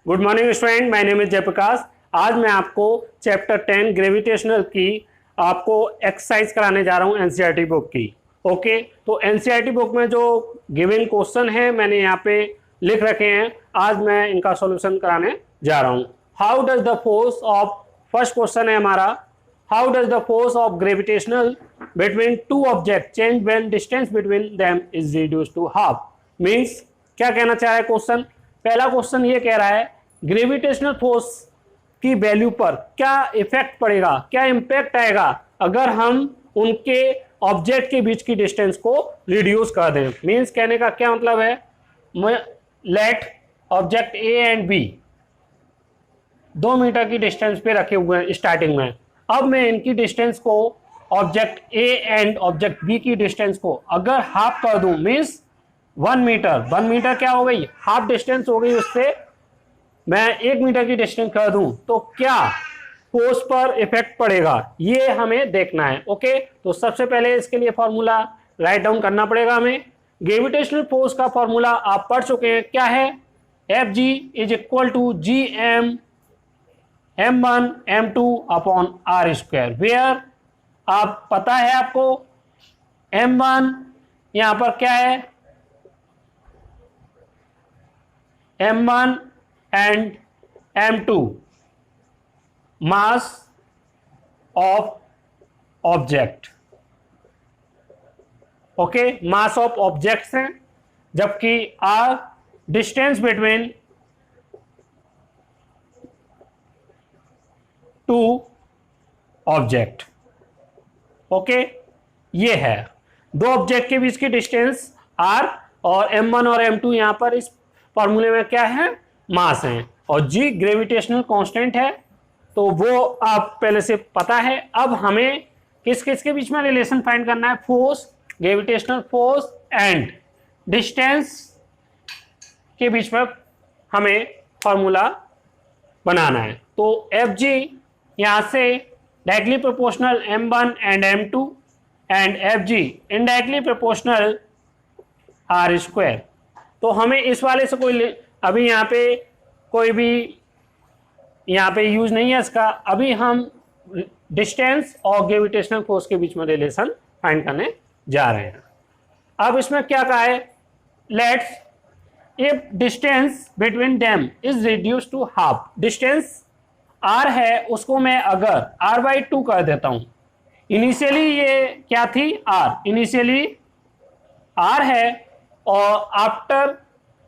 Good morning student, my name is Jayprakash. आज मैं आपको चैप्टर 10 ग्रेविटेशनल की आपको एक्सरसाइज कराने जा रहा हूँ एनसीईआरटी बुक की। ओके, तो एनसीईआरटी बुक में जो गिवन क्वेश्चन है मैंने यहाँ पे लिख रखे हैं, आज मैं इनका सॉल्यूशन कराने जा रहा हूँ। How does the force of, first question है हमारा, how does the force of gravitational between two object change when distance between them is reduce to half. Means क्या कहना चाह रहा है क्वेश्चन? पहला क्वेश्चन ये कह रहा है ग्रेविटेशनल फोर्स की वैल्यू पर क्या इफेक्ट पड़ेगा, क्या इंपैक्ट आएगा अगर हम उनके ऑब्जेक्ट के बीच की डिस्टेंस को रिड्यूस कर दें। मीन्स कहने का क्या मतलब है, let object A and B 2 metre की डिस्टेंस पे रखे हुए हैं स्टार्टिंग में। अब मैं इनकी डिस्टेंस को, object A and object B की डिस्टेंस को अगर हाफ कर दूं, मीन्स 1 मीटर, 1 मीटर क्या हो गई, हाफ डिस्टेंस हो गई, उससे मैं 1 मीटर की डिस्टेंस कर दूं तो क्या फोर्स पर इफेक्ट पड़ेगा, ये हमें देखना है। ओके, तो सबसे पहले इसके लिए फॉर्मूला राइट डाउन करना पड़ेगा हमें। ग्रेविटेशनल फोर्स का फॉर्मूला आप पढ़ चुके हैं, क्या है? F G is equal to G M m1 m2 upon R square, where आप पता है आपको m1 यहां पर क्या है, m1 and m2 mass of object. Okay, mass of objects हैं, जबकि R distance between two object. Okay, ये है दो ऑब्जेक्ट के बीच की डिस्टेंस आर, और m1 और m2 यहां पर इस फॉर्मूले में क्या है, मास है, और g ग्रेविटेशनल कांस्टेंट है, तो वो आप पहले से पता है। अब हमें किस किस के बीच में रिलेशन फाइंड करना है, force, gravitational force and distance के बीच में हमें फॉर्मूला बनाना है। तो एफ जी यहां से directly proportional m1 and m2 and F G indirectly proportional R square. तो हमें इस वाले से कोई अभी यहाँ पे कोई भी यहाँ पे यूज नहीं है इसका, अभी हम डिस्टेंस और ग्रेविटेशनल फोर्स के बीच में रिलेशन फाइंड करने जा रहे हैं। अब इसमें क्या कहा है, let's if distance between them is reduce to half, distance r है उसको मैं अगर r/2 कर देता हूं। इनिशियली ये क्या थी, r, इनिशियली r है, और आफ्टर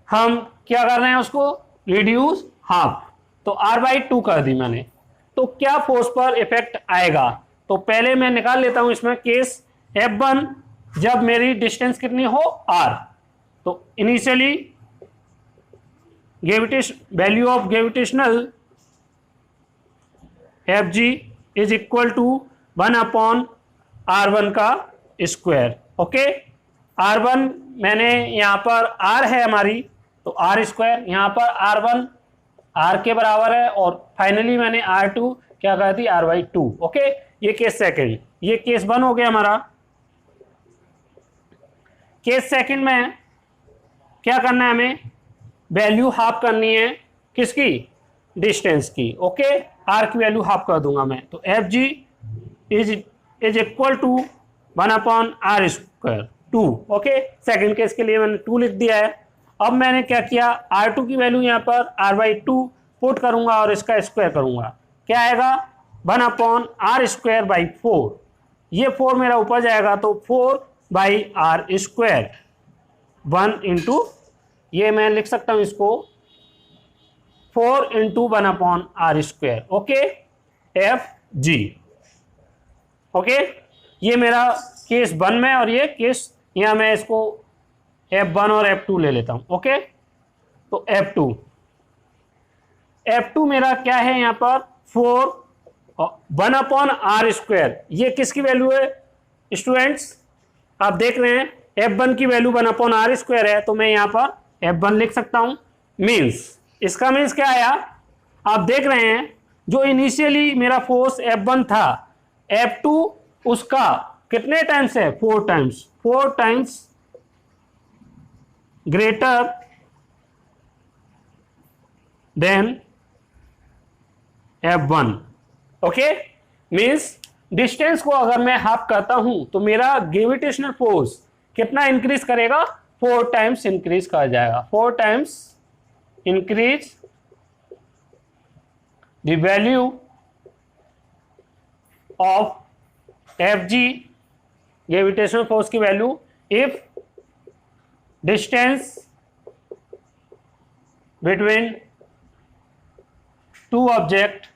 हम क्या कर रहे हैं, उसको रिड्यूस हाफ, तो r/2 कर दी मैंने। तो क्या फोर्स पर इफेक्ट आएगा, तो पहले मैं निकाल लेता हूं इसमें केस F1, जब मेरी डिस्टेंस कितनी हो, r, तो initially value of gravitational F G is equal to 1 upon r1 का स्क्वायर। ओके, r1 मैंने यहाँ पर r है हमारी, तो r स्क्वायर, यहाँ पर r1 r के बराबर है, और फाइनली मैंने r2 क्या कर दी, r/2। ओके, ये केस सेकंड, ये केस 1 हो गया हमारा। केस सेकंड में क्या करना है हमें, वैल्यू हाफ करनी है, किसकी, डिस्टेंस की। ओके, r की वैल्यू हाफ कर दूंगा मैं, तो F G is equal to 1 upon R square 2। Okay, second case के लिए मैंने 2 लिख दिया है। अब मैंने क्या किया, r2 की वैल्यू यहाँ पर r/2 पुट करूंगा और इसका स्क्वायर करूंगा, क्या आएगा, 1 अपॉन आर स्क्वायर बाई 4, ये 4 मेरा ऊपर जाएगा, तो 4/r स्क्वायर 1 इंटू, ये मैं लिख सकता हूं इसको 4 into 1 upon R square. Okay, F G. Okay, ये मेरा केस 1 में, और ये केस यहां मैं इसको F1 और F2 ले लेता हूं। ओके, तो F2 मेरा क्या है यहाँ पर 4 1 अपॉन आर स्क्वायर, ये किसकी वैल्यू है स्टूडेंट्स, आप देख रहे हैं F1 की वैल्यू 1 अपॉन आर स्क्वायर है, तो मैं यहाँ पर F1 लिख सकता हूं। मीन्स, इसका मीन्स क्या आया, आप देख रहे हैं जो इनिशियली मेरा फोर्स F1 था, F2 उसका कितने टाइम्स है, 4 times, 4 times greater than F1। Okay, means distance को अगर मैं हाफ करता हूं तो मेरा ग्रेविटेशनल फोर्स कितना इंक्रीज करेगा, 4 टाइम्स इंक्रीज कर जाएगा। 4 times increase the value of Fg, gravitational force की value, if distance between two object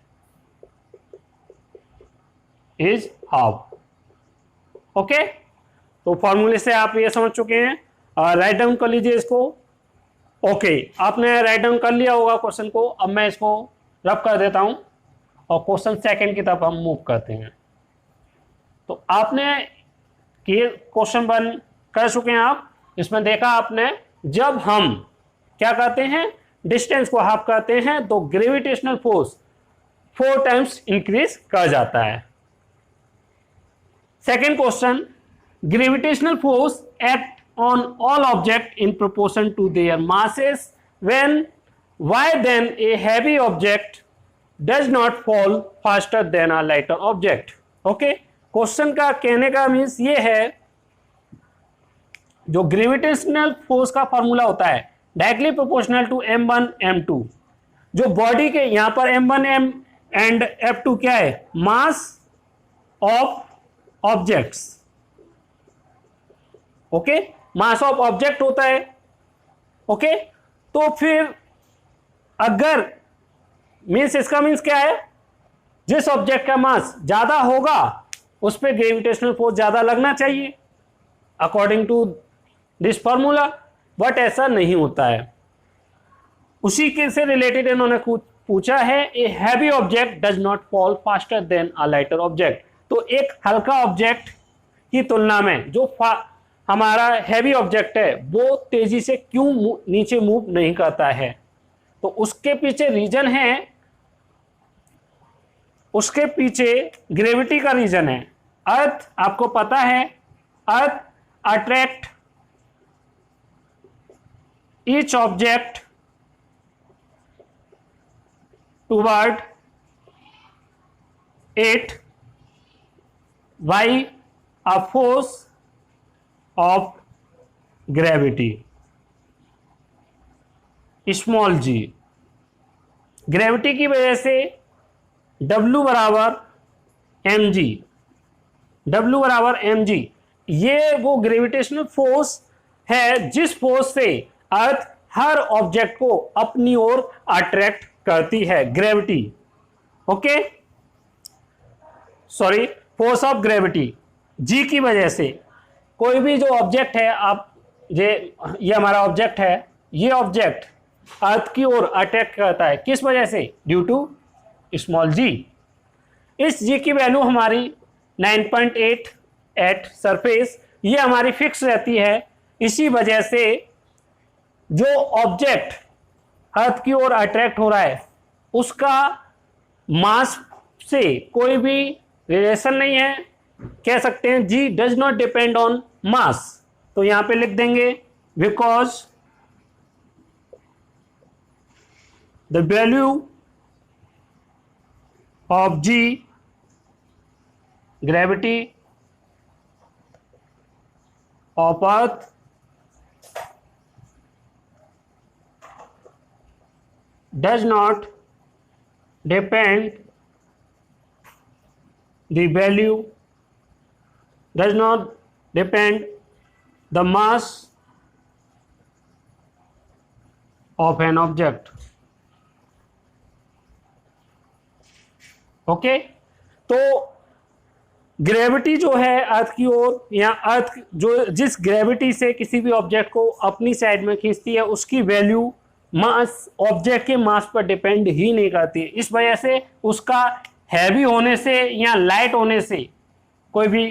is half. Okay, तो फॉर्मूले से आप ये समझ चुके हैं। राइट डाउन कर लीजिए इसको। ओके, आपने राइट डाउन कर लिया होगा क्वेश्चन को। अब मैं इसको रब कर देता हूं और क्वेश्चन सेकंड की तरफ हम मूव करते हैं। तो आपने क्वेश्चन 1 कर चुके हैं आप। इसमें देखा आपने, जब हम क्या करते हैं, डिस्टेंस को हाफ करते हैं तो ग्रेविटेशनल फोर्स 4 टाइम्स इंक्रीज कर जाता है। Second question, gravitational force act on all object in proportion to their masses when why then a heavy object does not fall faster than a lighter object। Okay, question का कहने का means ये है, जो gravitational force का formula होता है directly proportional to m1 m2। जो बॉडी के यहां पर m1 m एंड f2 क्या है, मास of objects. Okay, mass of object होता है। ओके, तो फिर अगर मीन्स इसका मीन्स क्या है, जिस ऑब्जेक्ट का मास ज्यादा होगा उस पर ग्रेविटेशनल फोर्स ज्यादा लगना चाहिए according to this formula, but ऐसा नहीं होता है। उसी के से रिलेटेड इन्होंने पूछा है, a heavy object does not fall faster than a lighter object. तो एक हल्का ऑब्जेक्ट की तुलना में जो हमारा हैवी ऑब्जेक्ट है वो तेजी से क्यों नीचे मूव नहीं करता है, तो उसके पीछे रीजन है, उसके पीछे ग्रेविटी का रीजन है। अर्थ आपको पता है, earth attract each object toward it by a force of gravity small G. Gravity की वजह से W बराबर mg, W बराबर mg, ये वो ग्रेविटेशनल फोर्स है जिस फोर्स से अर्थ हर ऑब्जेक्ट को अपनी ओर अट्रैक्ट करती है, gravity. Okay, sorry, force of gravity G की वजह से कोई भी जो ऑब्जेक्ट है, आप ये हमारा ऑब्जेक्ट है, ये ऑब्जेक्ट अर्थ की ओर अट्रैक्ट करता है, किस वजह से, ड्यू टू स्मॉल जी। इस जी की वैल्यू हमारी 9.8 एट सरफेस, ये हमारी फिक्स रहती है। इसी वजह से जो ऑब्जेक्ट अर्थ की ओर अट्रैक्ट हो रहा है उसका मास से कोई भी रिलेशन नहीं है। कह सकते हैं g does not depend on mass, तो यहां पे लिख देंगे because the value of G, gravity of Earth, does not depend the value, does not depend the mass of an object। Okay, तो ग्रेविटी जो है अर्थ की ओर, या अर्थ जो जिस ग्रेविटी से किसी भी ऑब्जेक्ट को अपनी साइड में खींचती है उसकी वैल्यू मास ऑब्जेक्ट के मास पर डिपेंड ही नहीं करती है। इस वजह से उसका हैवी होने से या लाइट होने से कोई भी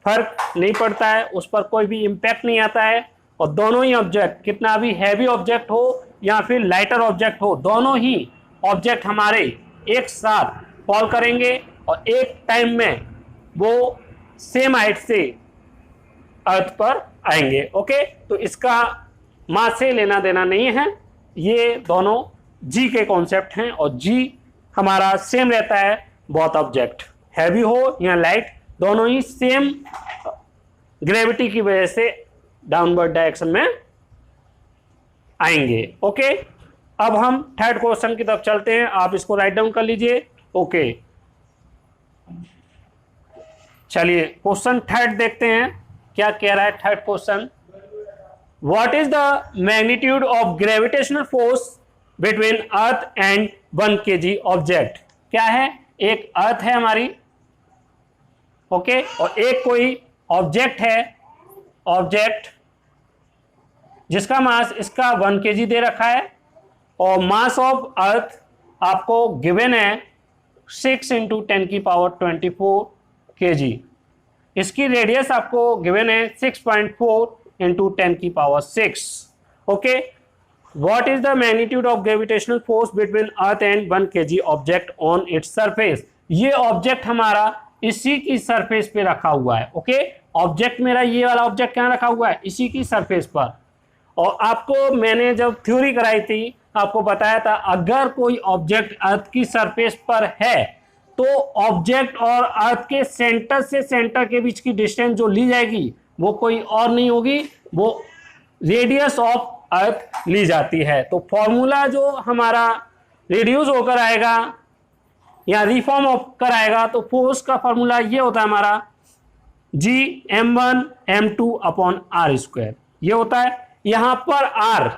फर्क नहीं पड़ता है, उस पर कोई भी इम्पैक्ट नहीं आता है। और दोनों ही ऑब्जेक्ट, कितना भी हैवी ऑब्जेक्ट हो या फिर लाइटर ऑब्जेक्ट हो, दोनों ही ऑब्जेक्ट हमारे एक साथ फॉल करेंगे और एक टाइम में वो सेम हाइट से अर्थ पर आएंगे। ओके, तो इसका मास से लेना देना नहीं है, ये दोनों जी के कॉन्सेप्ट हैं और जी हमारा सेम रहता है बोथ ऑब्जेक्ट, हैवी हो या लाइट, दोनों ही सेम ग्रेविटी की वजह से डाउनवर्ड डायरेक्शन में आएंगे। ओके, अब हम थर्ड क्वेश्चन की तरफ चलते हैं, आप इसको राइट डाउन कर लीजिए। ओके, चलिए क्वेश्चन थर्ड देखते हैं क्या कह रहा है। Third question, what is the magnitude of gravitational force between earth and 1 kg object. क्या है, एक अर्थ है हमारी, ओके, और एक कोई ऑब्जेक्ट है, ऑब्जेक्ट जिसका मास इसका 1 kg दे रखा है और मास ऑफ अर्थ आपको गिवन है 6 × 10⁻24 kg। इसकी रेडियस आपको गिवन है 6.4 × 10⁻6। Okay, what is the magnitude of gravitational force between earth and 1 kg object on its surface. ये ऑब्जेक्ट हमारा इसी की सरफेस पे रखा हुआ है। ओके, ऑब्जेक्ट मेरा ये वाला ऑब्जेक्ट कहाँ रखा हुआ है, इसी की सरफेस पर। और आपको मैंने जब थ्योरी कराई थी आपको बताया था अगर कोई ऑब्जेक्ट अर्थ की सरफेस पर है तो ऑब्जेक्ट और अर्थ के सेंटर से सेंटर के बीच की डिस्टेंस जो ली जाएगी वो कोई और नहीं होगी, वो रेडियस ऑफ अर्थ ली जाती है। तो फॉर्मूला जो हमारा रिड्यूस होकर आएगा या रिफॉर्म होकर आएगा तो फोर्स का फॉर्मूला ये होता है हमारा Gm1m2/r²। ये होता है, यहां पर r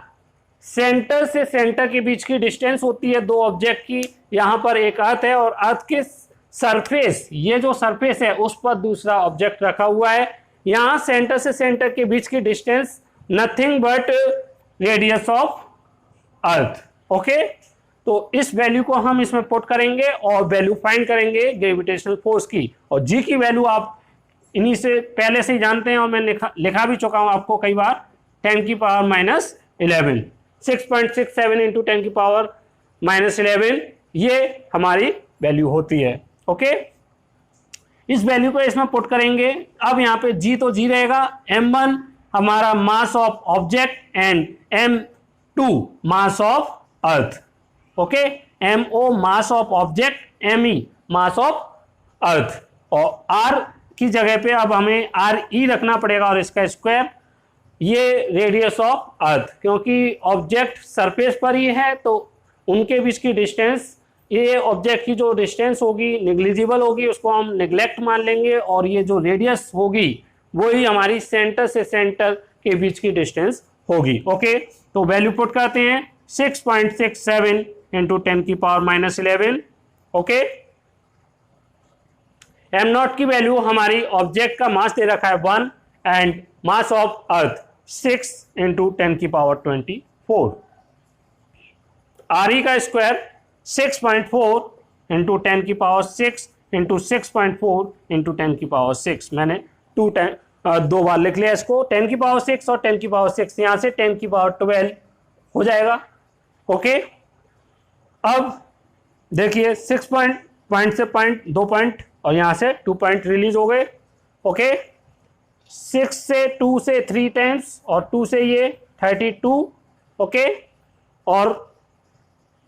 सेंटर से सेंटर के बीच की डिस्टेंस होती है दो ऑब्जेक्ट की। यहां पर एक अर्थ है और अर्थ के सरफेस, ये जो सरफेस है उस पर दूसरा ऑब्जेक्ट रखा हुआ है। यहां सेंटर से सेंटर के बीच की distance nothing but radius of earth. Okay, तो इस वैल्यू को हम इसमें पुट करेंगे और वैल्यू फाइंड करेंगे ग्रेविटेशनल फोर्स की। और जी की वैल्यू आप इन्हीं से पहले से ही जानते हैं और मैं लिखा भी चुका हूं आपको कई बार, 10⁻11 6.67 × 10⁻11 ये हमारी वैल्यू होती है। ओके, इस वैल्यू को इसमें पुट करेंगे। अब यहाँ पे जी तो जी रहेगा, m1 हमारा मास of object and m2 mass of earth. Okay, mo mass of object, me mass of अर्थ, और r की जगह पे अब हमें re रखना पड़ेगा और इसका स्क्वायर, ये रेडियस ऑफ अर्थ, क्योंकि ऑब्जेक्ट सरफेस पर ही है तो उनके बीच की डिस्टेंस, ये ऑब्जेक्ट की जो डिस्टेंस होगी निग्लिजिबल होगी, उसको हम नेग्लेक्ट मान लेंगे और ये जो रेडियस होगी वही हमारी सेंटर से सेंटर के बीच की डिस्टेंस होगी। ओके, तो वैल्यू पुट करते हैं 6.67 × 10⁻11। ओके, m0 की वैल्यू हमारी ऑब्जेक्ट का मास दे रखा है 1 and mass of earth 6 × 10⁻24। re का स्क्वायर 6.4 × 10⁻6 × 6.4 × 10⁻6। मैंने दो बार लिख लिया इसको, 10⁻6 और 10⁻6, यहां से 10⁻12 हो जाएगा। ओके, अब देखिए 6 पॉइंट से पॉइंट, 2 पॉइंट और यहां से 2 पॉइंट रिलीज हो गए। ओके, 6 से 2 से 3 टाइम्स और 2 से ये 32। ओके, और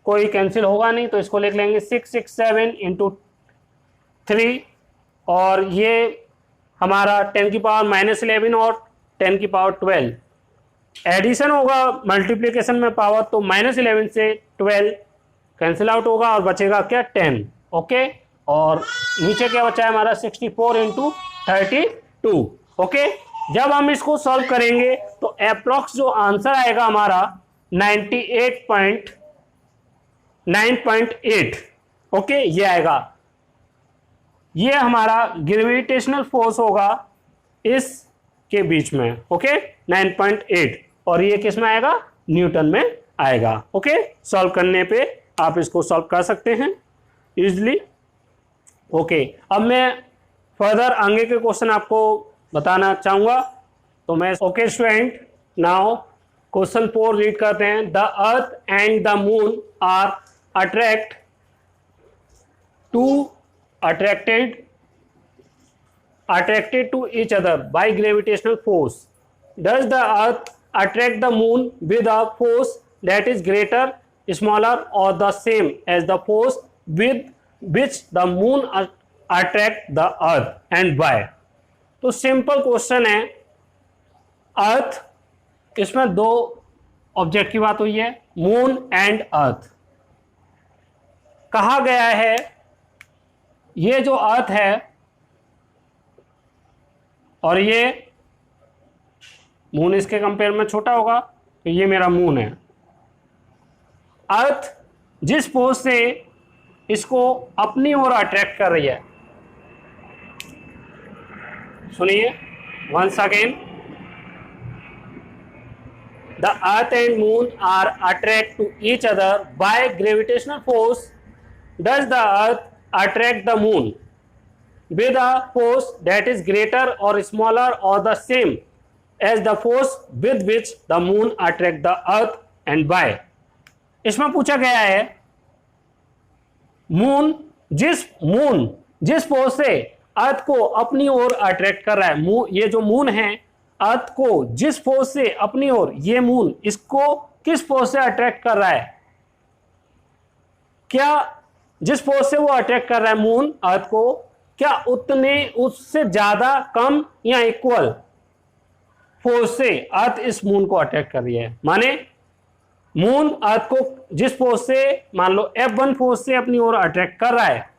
कोई कैंसिल होगा नहीं तो इसको लिख लेंगे 667 × 3 और ये हमारा 10⁻11 और 10⁻12 एडिशन होगा मल्टीप्लिकेशन में पावर, तो -11 से 12 कैंसिल आउट होगा और बचेगा क्या 10। ओके, और नीचे क्या बचा है हमारा 64 × 32। ओके, जब हम इसको सॉल्व करेंगे तो अप्रॉक्स जो आंसर आएगा हमारा 98.9.8। ओके, ये आएगा, ये हमारा ग्रेविटेशनल फोर्स होगा इस के बीच में। ओके, 9.8 और ये किस में आएगा, न्यूटन में आएगा। ओके, सॉल्व करने पे आप इसको सॉल्व कर सकते हैं इजीली। ओके, अब मैं फर्दर आगे के क्वेश्चन आपको बताना चाहूंगा, तो मैं okay student, now question 4 read करते हैं। The earth and the moon are attracted to each other by gravitational force. Does the earth attract the moon with a force that is greater smaller or the same as the force with which the moon attract the earth and why? तो simple question है, अर्थ, इसमें दो object की बात हुई है, moon and earth. कहा गया है ये जो अर्थ है और ये मून इसके कंपेयर में छोटा होगा, तो ये मेरा मून है। अर्थ जिस फोर्स से इसको अपनी ओर अट्रैक्ट कर रही है, सुनिए once again, the earth and moon are attract to each other by gravitational force. Does the earth attract the moon with a force that is greater or smaller or the same as the force with which the moon attract the earth and why? इसमें पूछा गया है moon जिस force से अर्थ को अपनी ओर attract कर रहा है, ये जो मून है अर्थ को जिस फोर्स से अपनी ओर, ये मून इसको किस फोर्स से अट्रैक्ट कर रहा है? क्या जिस फोर्स से वो अट्रैक्ट कर रहा है मून अर्थ को, क्या उससे ज्यादा, कम या इक्वल फोर्स से अर्थ इस मून को अट्रैक्ट कर रही है? माने मून अर्थ को जिस फोर्स से, मान लो F1 फोर्स से अपनी ओर अट्रैक्ट कर रहा है,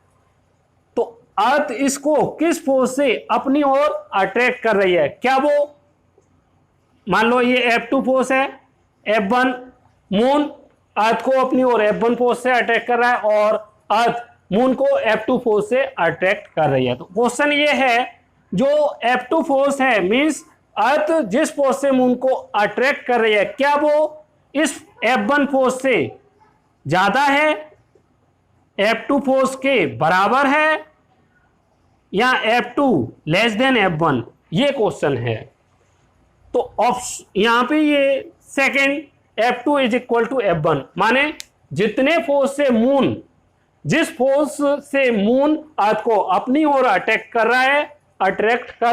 तो अर्थ इसको किस फोर्स से अपनी ओर अट्रैक्ट कर रही है? क्या वो, मान लो ये F2 फोर्स है, F1 मून अर्थ को अपनी ओर F1 फोर्स से अट्रैक्ट कर रहा है और अर्थ मून को F2 फोर्स से अट्रैक्ट कर रही है। तो क्वेश्चन ये है, जो F2 फोर्स है मींस अर्थ जिस फोर्स से मून को अट्रैक्ट कर रही है, क्या वो इस F1 फोर्स से ज्यादा है, F2 फोर्स के बराबर है, या F2 लेस देन F1? ये क्वेश्चन है। तो यहां पे ये second F2 is equal to F1, माने जितने फोर्स से मून, जिस फोर्स से मून अर्थ को अपनी ओर अट्रैक्ट कर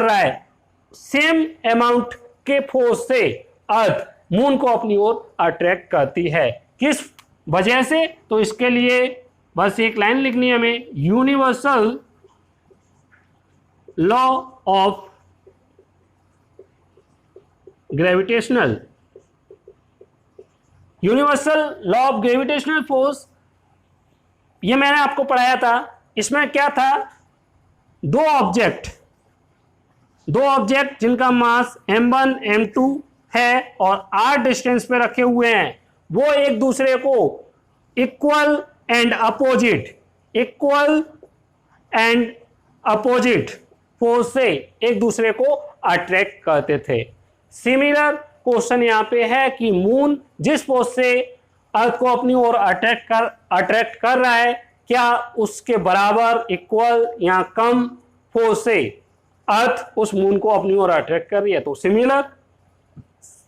रहा है, सेम अमाउंट के फोर्स से अर्थ मून को अपनी ओर अट्रैक्ट करती है। किस वजह से? तो इसके लिए बस एक लाइन लिखनी है हमें, universal law of gravitational, universal law of gravitational force, ये मैंने आपको पढ़ाया था। इसमें क्या था, दो ऑब्जेक्ट जिनका मास m1 m2 है और r डिस्टेंस पे रखे हुए हैं, वो एक दूसरे को इक्वल एंड अपोजिट फोर्स से एक दूसरे को अट्रैक्ट करते थे। सिमिलर क्वेश्चन यहां पे है कि मून जिस फोर्स से अर्थ को अपनी ओर अट्रैक्ट कर रहा है, क्या उसके बराबर, इक्वल या कम फोर्स से अर्थ उस मून को अपनी ओर अट्रैक्ट कर रही है? तो सिमिलर,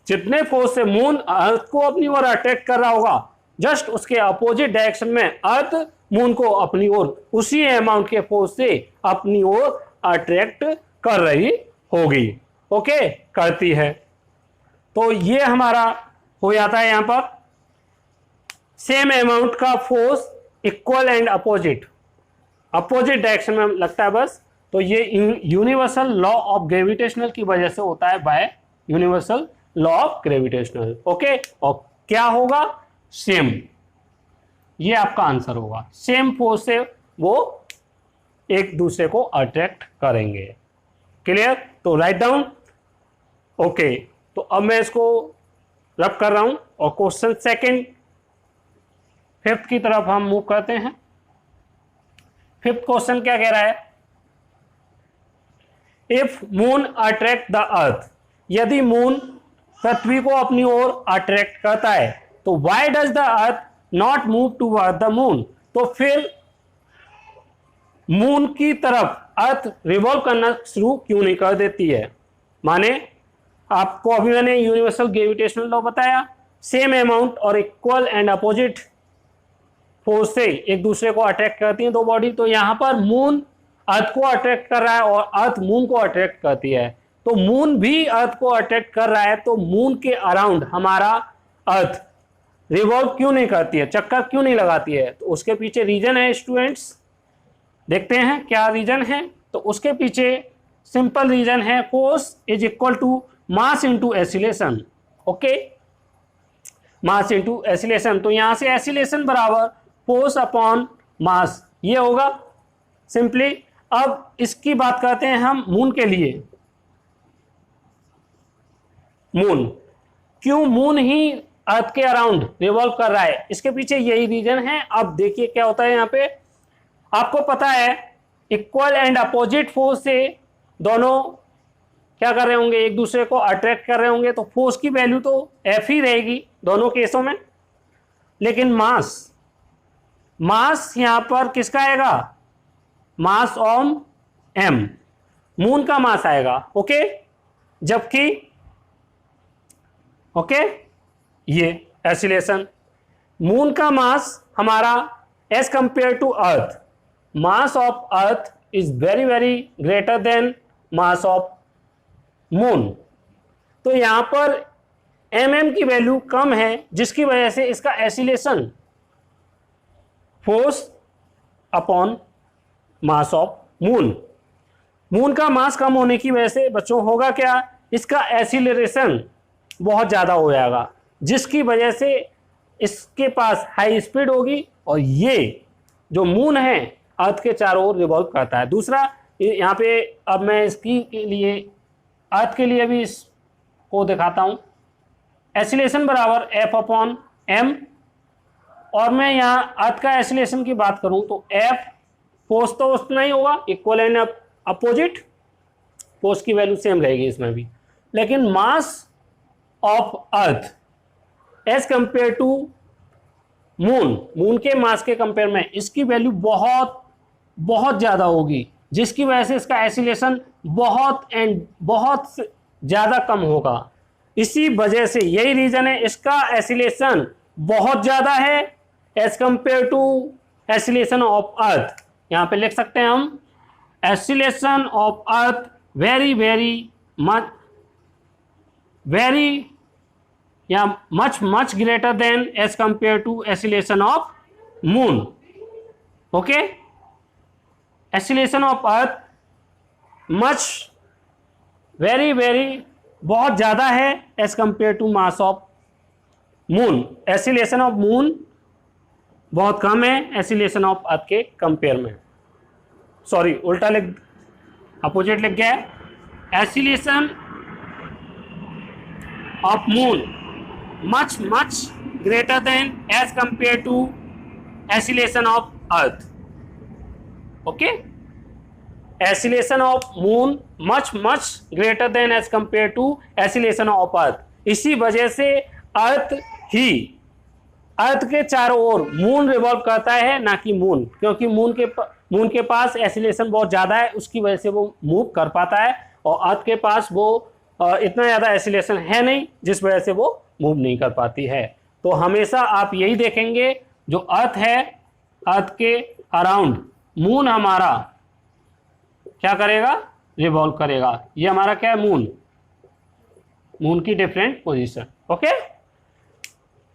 जितने फोर्स से मून अर्थ को अपनी ओर अट्रैक्ट कर रहा होगा, जस्ट उसके अपोजिट डायरेक्शन में अर्थ मून को अपनी ओर उसी अमाउंट के फोर्स से अपनी ओर अट्रैक्ट कर रही होगी। ओके, करती है। तो ये हमारा हो जाता है यहां पर सेम अमाउंट का force, equal and opposite direction में लगता है बस। तो ये यूनिवर्सल लॉ ऑफ ग्रेविटेशनल की वजह से होता है, bye universal law of gravitational. Okay, और क्या होगा, सेम, ये आपका आंसर होगा। सेम फोर्स से वो एक दूसरे को अट्रैक्ट करेंगे। क्लियर? तो राइट डाउन। ओके, तो अब मैं इसको रब कर रहा हूं और क्वेश्चन सेकंड, फिफ्थ की तरफ हम मूव करते हैं। फिफ्थ क्वेश्चन क्या कह रहा है, if moon attract the earth, यदि मून पृथ्वी को अपनी ओर अट्रैक्ट करता है, तो why does the earth not move toward the moon? तो फिर मून की तरफ अर्थ रिवॉल्व करना शुरू क्यों नहीं कर देती है? माने आपको अभी मैंने यूनिवर्सल ग्रेविटेशनल लॉ बताया, सेम अमाउंट और इक्वल एंड अपोजिट फोर्स से एक दूसरे को अट्रैक्ट करती हैं दो बॉडी। तो यहां पर मून अर्थ को अट्रैक्ट कर रहा है और अर्थ मून को अट्रैक्ट करती है, तो मून भी अर्थ को अट्रैक्ट कर रहा है, तो मून के अराउंड हमारा अर्थ रिवॉल्व क्यों नहीं करती है, चक्कर क्यों नहीं लगाती है? तो उसके पीछे रीजन है स्टूडेंट्स, देखते हैं क्या रीजन है। तो उसके पीछे सिंपल रीजन है, force is equal to mass into acceleration. Okay, mass into acceleration. तो यहां से एसिलेशन बराबर फोर्स अपॉन मास, ये होगा सिंपली। अब इसकी बात करते हैं हम मून के लिए। मून, क्यों मून ही अर्थ के अराउंड रिवॉल्व कर रहा है, इसके पीछे यही रीजन है। अब देखिए क्या होता है यहाँ पे, आपको पता है इक्वल एंड अपोजिट फोर्स से दोनों क्या कर रहे होंगे, एक दूसरे को अट्रैक्ट कर रहे होंगे, तो फोर्स की वैल्यू तो एफ ही रहेगी दोनों केसों में। लेकिन मास, मास यहां पर किसका आएगा, मास ऑन एम, मून का मास आएगा। ओके, जबकि ओके ये एसिलेशन, मून का मास हमारा as compare to earth, mass of earth is very very greater than mass of moon. तो यहां पर एम की वैल्यू कम है, जिसकी वजह से इसका acceleration force upon mass of moon, moon का मास कम होने की वजह से बच्चों होगा क्या, इसका एसिलरेशन बहुत ज़्यादा हो जाएगा, जिसकी वजह से इसके पास हाई स्पीड होगी और ये जो मून है अर्थ के चारों ओर रिवॉल्व करता है। दूसरा यहाँ पे अब मैं इसकी के लिए अर्थ के लिए भी इसको दिखाता हूँ, एसिलेशन बराबर एफ अपॉन एम। और मैं यहाँ अर्थ का एसिलेशन की बात करूँ तो एफ, फोर्स तो उतना ही होगा, इक्वल एंड अपोजिट, फोर्स की वैल्यू सेम रहेगी इसमें भी। लेकिन mass of earth as compare to moon, moon के मास के कंपेयर में इसकी वैल्यू बहुत बहुत ज़्यादा होगी, जिसकी वजह से इसका एसिलेशन बहुत ज़्यादा कम होगा। इसी वजह से यही रीज़न है, इसका एसिलेशन बहुत ज़्यादा है as compare to acceleration of earth. यहाँ पे लिख सकते हैं हम acceleration of earth very very much very या much greater than as compare to acceleration of moon. Okay, acceleration of earth much very very बहुत ज़्यादा है as compare to mass of moon. Acceleration of moon बहुत कम है acceleration of अर्थ के compare में। Sorry, उल्टा लिख, अपोजिट लिख गया है। Acceleration of moon much greater than as compared to oscillation of earth. Okay, oscillation of moon much greater than as compared to oscillation of earth। इसी वजह से अर्थ के चारों ओर मून रिवॉल्व करता है, ना कि मून, क्योंकि मून के पास एसिलेशन बहुत ज़्यादा है, उसकी वजह से वो मूव कर पाता है, और अर्थ के पास वो इतना ज़्यादा एसिलेशन है नहीं, जिस वजह से वो मूव नहीं कर पाती है। तो हमेशा आप यही देखेंगे, जो अर्थ है, अर्थ के अराउंड मून हमारा क्या करेगा, रिवॉल्व करेगा। ये हमारा क्या है, मून की डिफरेंट पोजीशन। ओके,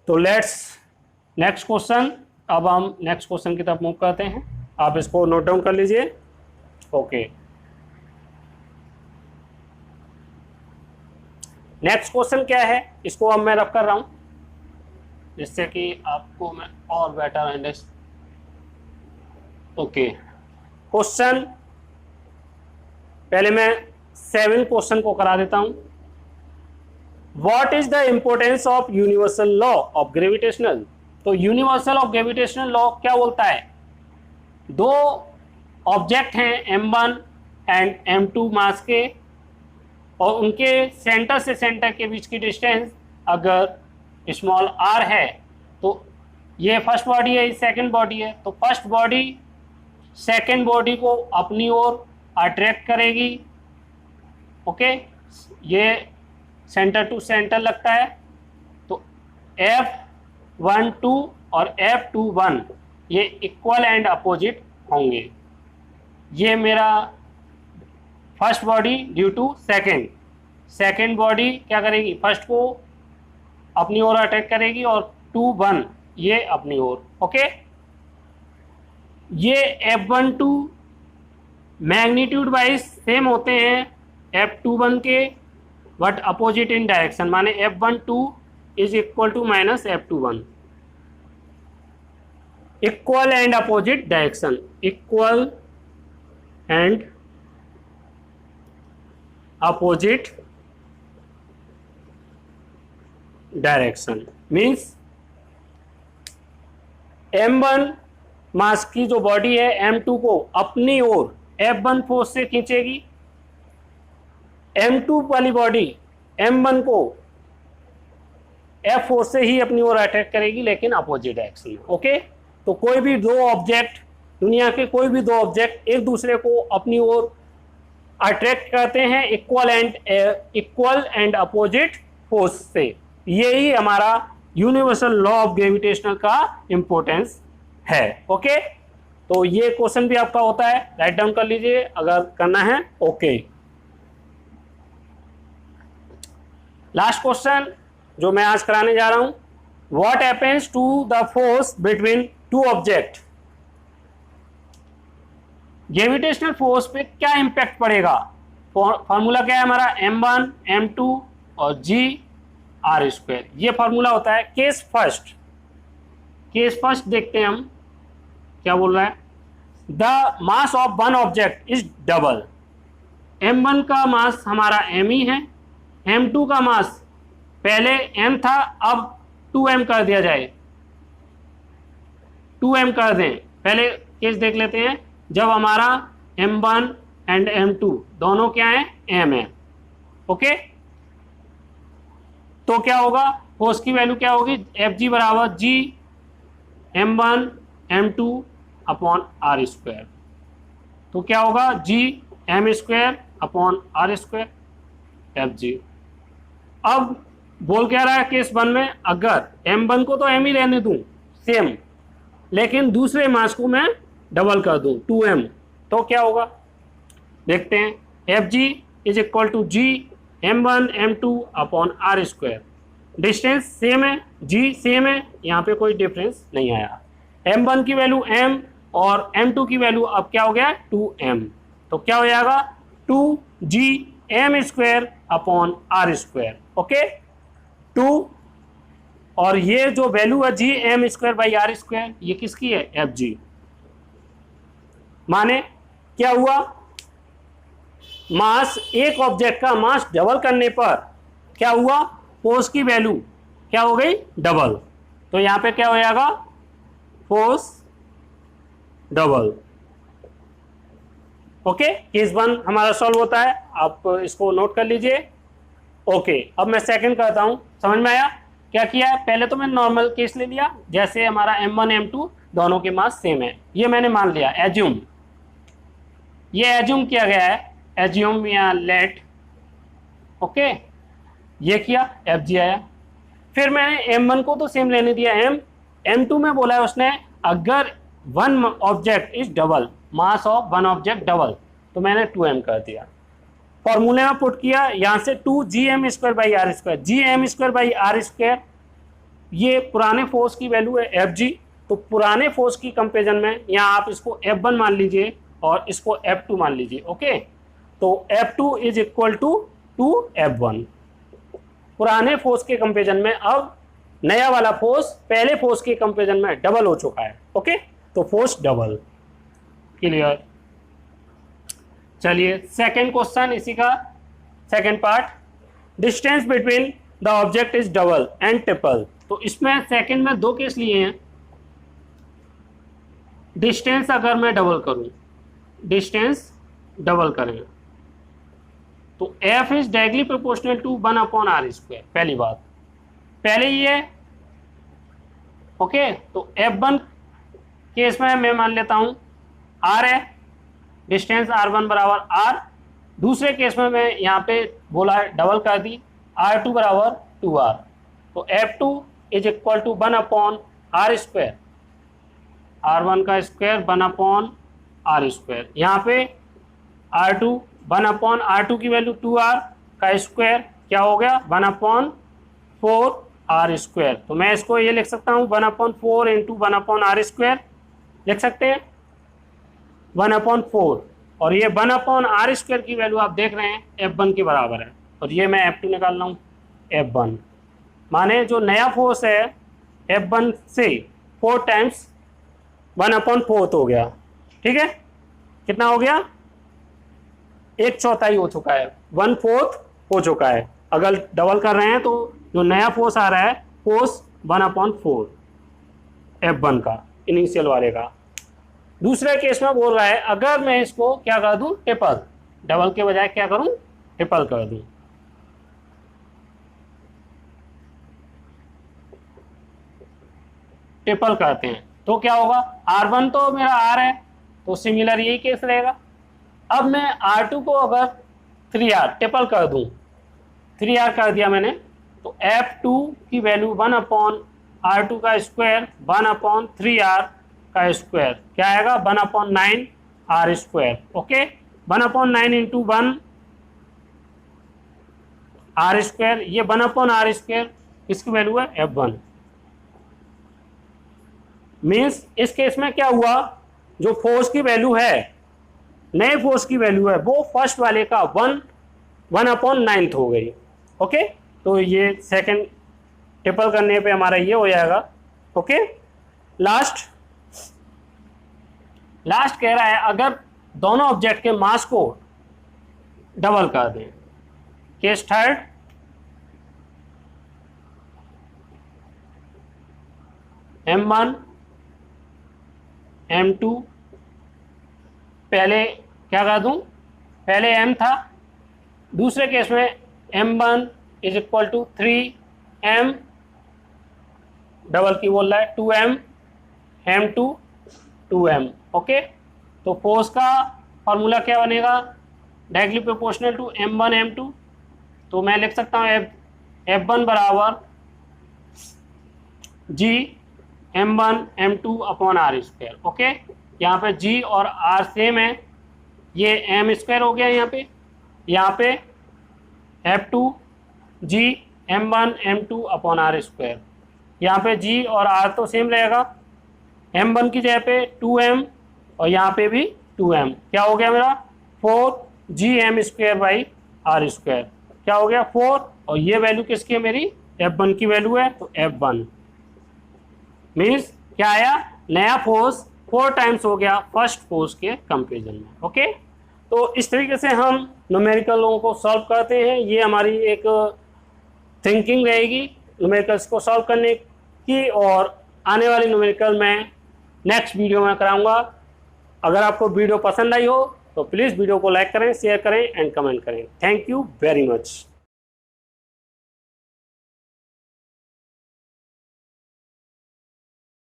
तो लेट्स नेक्स्ट क्वेश्चन। अब हम नेक्स्ट क्वेश्चन की तरफ मूव करते हैं, आप इसको नोट डाउन कर लीजिए। ओके, नेक्स्ट क्वेश्चन क्या है, इसको अब मैं रख कर रहा हूं, जिससे कि आपको मैं और बेटर अंडरस्टैंड। ओके, क्वेश्चन पहले मैं 7 क्वेश्चन को करा देता हूं। What is the importance of universal law of gravitational. तो यूनिवर्सल ऑफ ग्रेविटेशनल लॉ क्या बोलता है, दो ऑब्जेक्ट हैं m1 एंड m2 मास के, और उनके सेंटर से सेंटर के बीच की डिस्टेंस अगर स्मॉल r है, तो ये फर्स्ट बॉडी है, ये सेकंड बॉडी है। तो फर्स्ट बॉडी सेकंड बॉडी को अपनी ओर अट्रैक्ट करेगी। ओके, ये सेंटर टू सेंटर लगता है, तो F12 और F21 ये इक्वल एंड अपोजिट होंगे। ये मेरा first body due to second body क्या करेगी, फर्स्ट को अपनी ओर अटैक करेगी और F21 ये अपनी ओर। ओके, ये F12 मैग्नीट्यूड वाइज सेम होते हैं F21 के, बट अपोजिट इन डायरेक्शन, माने F12 is equal to minus F21, equal and opposite direction, equal and opposite direction means M1 mass की जो बॉडी है M2 को अपनी ओर F1 फोर्स से खींचेगी, M2 वाली बॉडी M1 को F फोर्स से ही अपनी ओर अट्रैक्ट करेगी, लेकिन अपोजिट डायरेक्शन में। ओके, तो कोई भी दो ऑब्जेक्ट, दुनिया के कोई भी दो ऑब्जेक्ट एक दूसरे को अपनी ओर अट्रैक्ट करते हैं इक्वल एंड अपोजिट फोर्स से। यही हमारा यूनिवर्सल लॉ ऑफ ग्रेविटेशनल का इंपॉर्टेंस है। ओके, तो ये क्वेश्चन भी आपका होता है, राइट डाउन कर लीजिए अगर करना है। ओके, लास्ट क्वेश्चन जो मैं आज कराने जा रहा हूं, what happens to the force between two object. Gravitational force पे क्या इंपैक्ट पड़ेगा। फॉर्मूला क्या है हमारा, M1 M2 और G R²। ये फॉर्मूला होता है केस फर्स्ट। केस फर्स्ट देखते हैं हम क्या बोल रहा है। The mass of one object is double. M1 का मास हमारा M ही है, M2 का मास पहले M था, अब 2M कर दिया जाए, 2M कर दें। पहले केस देख लेते हैं, जब हमारा M1 एंड M2 दोनों क्या है, M है। ओके, तो क्या होगा, फोर्स की वैल्यू क्या होगी, Fg बराबर G M1 M2 upon R²। तो क्या होगा, G M² upon R² Fg। अब बोल क्या रहा है केस 1 में, अगर M1 को तो M ही रहने दूं सेम, लेकिन दूसरे मास को मैं डबल कर दूं 2M, तो क्या होगा देखते हैं। Fg is equal to G M1 M2 upon R²। Distance same है, G सेम है, यहाँ पे कोई डिफरेंस नहीं आया। M1 की वैल्यू M और M2 की वैल्यू अब क्या हो गया 2M, तो क्या हो जाएगा 2G M² upon R²। Okay, 2 और ये जो वैल्यू है G M² बाई R², ये किसकी है, Fg। माने क्या हुआ, मास, एक ऑब्जेक्ट का मास डबल करने पर क्या हुआ, फोर्स की वैल्यू क्या हो गई, डबल। तो यहां पे क्या हो जाएगा, फोर्स डबल। ओके, केस 1 हमारा सॉल्व होता है, आप इसको नोट कर लीजिए। ओके, अब मैं सेकंड करता हूं, समझ में आया क्या किया है। पहले तो मैं नॉर्मल केस ले लिया, जैसे हमारा M1 M2 दोनों के मास सेम है, ये मैंने मान लिया, एज्यूम, ये एज्यूम किया गया है, एज्यूम या लेट। ओके, ये किया, Fg आया। फिर मैंने M1 को तो सेम लेने दिया, M2 में बोला है उसने अगर one object is double, mass of one object double, तो मैंने 2M कर दिया। फॉर्मूले में पुट किया, यहाँ से 2GM² by R²। GM² by R², ये पुराने फोर्स की वैल्यू है Fg, तो पुराने फोर्स की कंपेरिजन में यहाँ आप इसको F1 मान लीजिए और इसको F2 मान लीजिए। ओके, तो F2 is equal to 2F1। पुराने फोर्स के कंपेरिजन में अब नया वाला फोर्स पहले फोर्स के कंपेरिजन में डबल हो चुका है। ओके, तो फोर्स डबल। क्लियर। चलिए सेकंड क्वेश्चन, इसी का second part, distance between the object is double and triple. तो इसमें सेकंड में दो केस लिए हैं। डिस्टेंस अगर मैं डबल करूं, डिस्टेंस डबल करें तो F is directly proportional to 1 upon R²। पहली बात, पहले ये। ओके, तो F1 केस में मैं मान लेता हूं R है, डिस्टेंस R1 बराबर R। दूसरे केस में मैं यहाँ पे बोला डबल कर दी, R2 बराबर 2R। तो F2 is equal to 1 upon R², R1 का स्क्वायर 1 अपॉन R²। यहाँ पे R2 1 अपॉन R2 की वैल्यू 2R का स्क्वायर क्या हो गया 1 अपॉन 4 आर स्क्वायर। तो मैं इसको ये लिख सकता हूँ 1/4 इंटू 1/r स्क्वायर लिख सकते हैं 1/4, और ये 1/r स्क्वायर की वैल्यू आप देख रहे हैं F1 के बराबर है, और ये मैं F2 निकाल रहा हूँ F1, माने जो नया फोर्स है F1 से 4 टाइम्स 1/4 हो गया। ठीक है, कितना हो गया, 1/4 हो चुका है, 1/4 हो चुका है। अगर डबल कर रहे हैं तो जो नया फोर्स आ रहा है फोर्स 1/4 F1 का, इनिशियल वाले का। दूसरे केस में बोल रहा है अगर मैं इसको क्या कर दूं, ट्रिपल, डबल के बजाय क्या करूं, ट्रिपल कर दूं। ट्रिपल करते हैं तो क्या होगा, R1 तो मेरा R है तो सिमिलर यही केस रहेगा। अब मैं R2 को अगर 3R ट्रिपल कर दूं, 3R कर दिया मैंने, तो F2 की वैल्यू 1/R2 का स्क्वायर 1/3R का स्क्वायर क्या आएगा, 1/9R square. Okay, 1/9 into 1 R square, ये 1/R स्क्वायर इसकी वैल्यू है F1। मीन्स इस केस में क्या हुआ, जो फोर्स की वैल्यू है, नए फोर्स की वैल्यू है, वो फर्स्ट वाले का 1/9 हो गई। ओके, तो ये सेकंड ट्रिपल करने पे हमारा ये हो जाएगा। ओके, लास्ट कह रहा है अगर दोनों ऑब्जेक्ट के मास को डबल कर दें। केस थर्ड, M1 M2, पहले क्या कर दूं, पहले M था, दूसरे केस में M1 is equal to 3M, double की बोल रहा है 2M, M2 2M। ओके, तो फोर्स का फॉर्मूला क्या बनेगा, directly proportional to M1 M2। तो मैं लिख सकता हूँ F1 बराबर G M1 M2 upon R square. Okay, यहाँ पे G और R सेम है, ये M स्क्वायर हो गया यहाँ पे F2 G M1 M2 upon R square. यहाँ पे G और R तो सेम रहेगा, M1 की जगह पे 2M और यहाँ पे भी 2M, क्या हो गया मेरा 4GM square by R square, क्या हो गया 4, और ये वैल्यू किसकी है, मेरी F1 की वैल्यू है, तो F1 मीन्स क्या आया, नया फोर्स 4 टाइम्स हो गया फर्स्ट फोर्स के कंपेरिजन में। ओके, तो इस तरीके से हम न्यूमेरिकलों को सॉल्व करते हैं। ये हमारी एक थिंकिंग रहेगी न्यूमेरिकल्स को सॉल्व करने की, और आने वाली न्यूमेरिकल मैं नेक्स्ट वीडियो में कराऊंगा। अगर आपको वीडियो पसंद आई हो तो प्लीज़ वीडियो को लाइक करें, शेयर करें एंड कमेंट करें। Thank you very much.